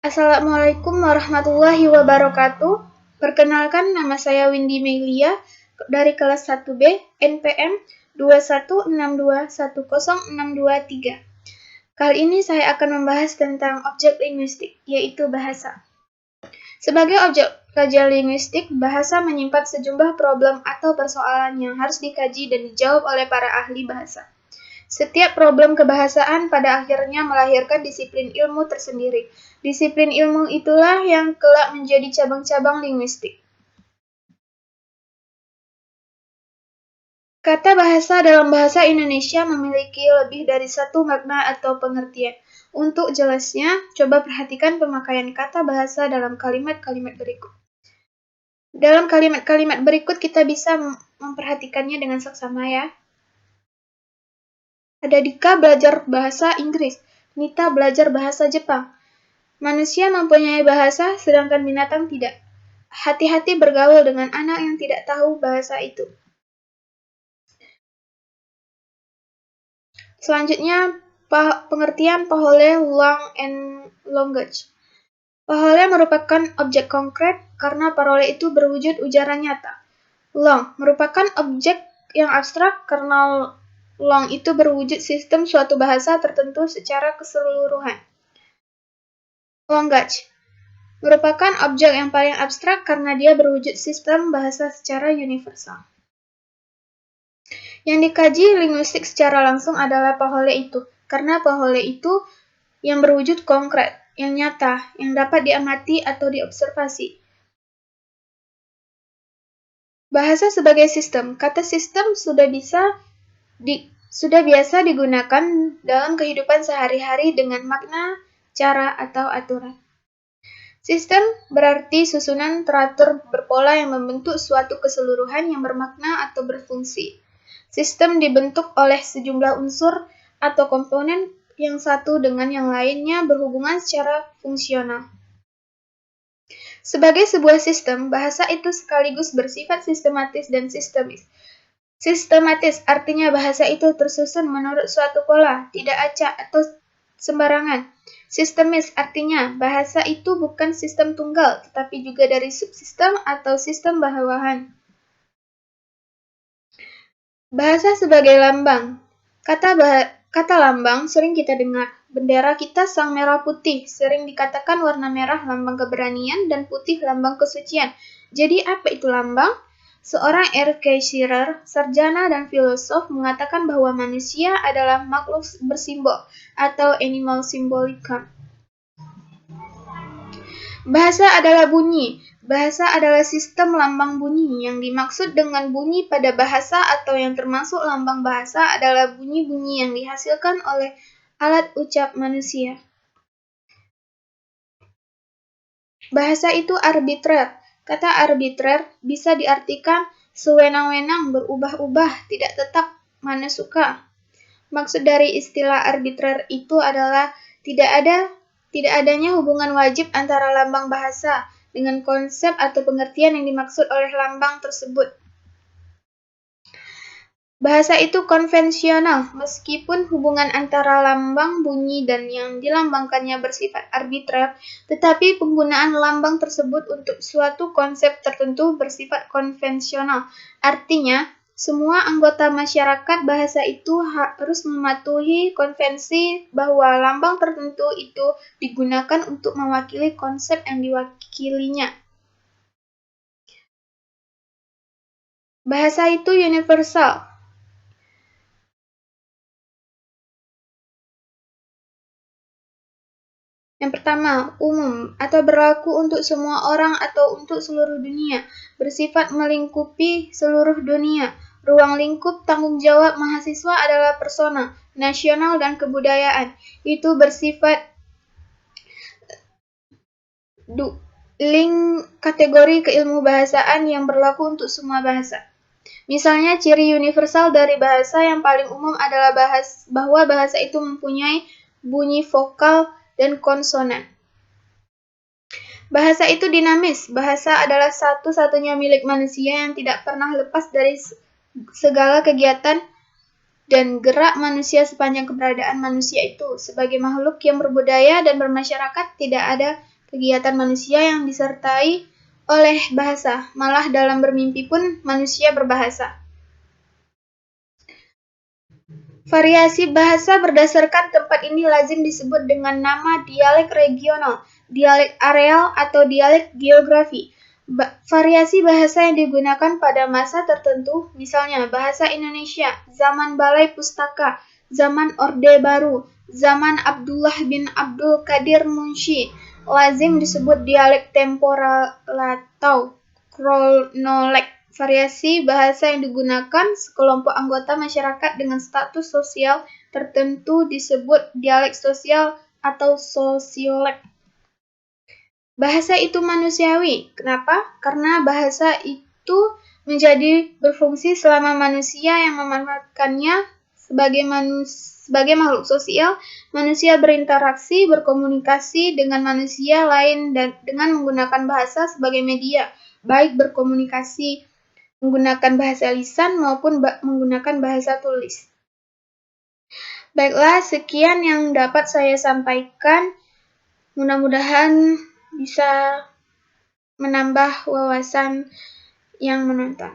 Assalamualaikum warahmatullahi wabarakatuh. Perkenalkan, nama saya Windy Melia dari kelas 1B NPM 216210623. Kali ini saya akan membahas tentang objek linguistik, yaitu bahasa. Sebagai objek kajian linguistik, bahasa menyimpan sejumlah problem atau persoalan yang harus dikaji dan dijawab oleh para ahli bahasa. Setiap problem kebahasaan pada akhirnya melahirkan disiplin ilmu tersendiri. Disiplin ilmu itulah yang kelak menjadi cabang-cabang linguistik. Kata bahasa dalam bahasa Indonesia memiliki lebih dari satu makna atau pengertian. Untuk jelasnya, coba perhatikan pemakaian kata bahasa dalam kalimat-kalimat berikut. Dalam kalimat-kalimat berikut kita bisa memperhatikannya dengan seksama ya. Ada Dika belajar bahasa Inggris, Nita belajar bahasa Jepang. Manusia mempunyai bahasa, sedangkan binatang tidak. Hati-hati bergaul dengan anak yang tidak tahu bahasa itu. Selanjutnya, pengertian Pahole, long, and language. Pahole merupakan objek konkret karena parole itu berwujud ujaran nyata. Long merupakan objek yang abstrak karena long itu berwujud sistem suatu bahasa tertentu secara keseluruhan. Language merupakan objek yang paling abstrak karena dia berwujud sistem bahasa secara universal. Yang dikaji linguistik secara langsung adalah Pahole itu, karena Pahole itu yang berwujud konkret, yang nyata, yang dapat diamati atau diobservasi. Bahasa sebagai sistem. Kata sistem sudah biasa digunakan dalam kehidupan sehari-hari dengan makna, cara, atau aturan. Sistem berarti susunan teratur berpola yang membentuk suatu keseluruhan yang bermakna atau berfungsi. Sistem dibentuk oleh sejumlah unsur atau komponen yang satu dengan yang lainnya berhubungan secara fungsional. Sebagai sebuah sistem, bahasa itu sekaligus bersifat sistematis dan sistemis. Sistematis artinya bahasa itu tersusun menurut suatu pola, tidak acak atau sembarangan. Sistemis artinya bahasa itu bukan sistem tunggal, tetapi juga dari subsistem atau sistem bawahan. Bahasa sebagai lambang. Kata lambang sering kita dengar. Bendera kita sang merah putih, sering dikatakan warna merah lambang keberanian dan putih lambang kesucian. Jadi apa itu lambang? Seorang R.K. Shearer, sarjana dan filosof, mengatakan bahwa manusia adalah makhluk bersimbol atau animal symbolicum. Bahasa adalah bunyi. Bahasa adalah sistem lambang bunyi. Yang dimaksud dengan bunyi pada bahasa atau yang termasuk lambang bahasa adalah bunyi-bunyi yang dihasilkan oleh alat ucap manusia. Bahasa itu arbitrer. Kata arbitrer bisa diartikan sewenang-wenang, berubah-ubah, tidak tetap, mana suka. Maksud dari istilah arbitrer itu adalah tidak adanya hubungan wajib antara lambang bahasa dengan konsep atau pengertian yang dimaksud oleh lambang tersebut. Bahasa itu konvensional, meskipun hubungan antara lambang, bunyi, dan yang dilambangkannya bersifat arbitrer, tetapi penggunaan lambang tersebut untuk suatu konsep tertentu bersifat konvensional. Artinya, semua anggota masyarakat bahasa itu harus mematuhi konvensi bahwa lambang tertentu itu digunakan untuk mewakili konsep yang diwakilinya. Bahasa itu universal. Yang pertama, umum atau berlaku untuk semua orang atau untuk seluruh dunia, bersifat melingkupi seluruh dunia. Ruang lingkup tanggung jawab mahasiswa adalah persona, nasional, dan kebudayaan. Itu bersifat link kategori keilmubahasaan yang berlaku untuk semua bahasa. Misalnya, ciri universal dari bahasa yang paling umum adalah bahwa bahasa itu mempunyai bunyi vokal dan konsonan. Bahasa itu dinamis. Bahasa adalah satu-satunya milik manusia yang tidak pernah lepas dari segala kegiatan dan gerak manusia sepanjang keberadaan manusia itu. Sebagai makhluk yang berbudaya dan bermasyarakat, tidak ada kegiatan manusia yang disertai oleh bahasa. Malah dalam bermimpi pun manusia berbahasa. Variasi bahasa berdasarkan tempat ini lazim disebut dengan nama dialek regional, dialek areal, atau dialek geografi. Variasi bahasa yang digunakan pada masa tertentu, misalnya bahasa Indonesia, zaman Balai Pustaka, zaman Orde Baru, zaman Abdullah bin Abdul Qadir Munsyi, lazim disebut dialek temporal atau kronolog. Variasi bahasa yang digunakan sekelompok anggota masyarakat dengan status sosial tertentu disebut dialek sosial atau sosiolek. Bahasa itu manusiawi. Kenapa? Karena bahasa itu menjadi berfungsi selama manusia yang memanfaatkannya sebagai makhluk sosial. Manusia berinteraksi, berkomunikasi dengan manusia lain dan dengan menggunakan bahasa sebagai media, baik berkomunikasi menggunakan bahasa lisan maupun menggunakan bahasa tulis. Baiklah, sekian yang dapat saya sampaikan. Mudah-mudahan bisa menambah wawasan yang menonton.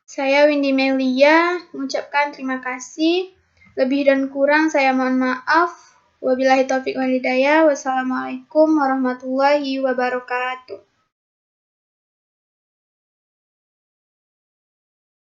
Saya Windy Melia mengucapkan terima kasih. Lebih dan kurang saya mohon maaf. Wabillahi taufiq wal hidayah. Wassalamualaikum warahmatullahi wabarakatuh.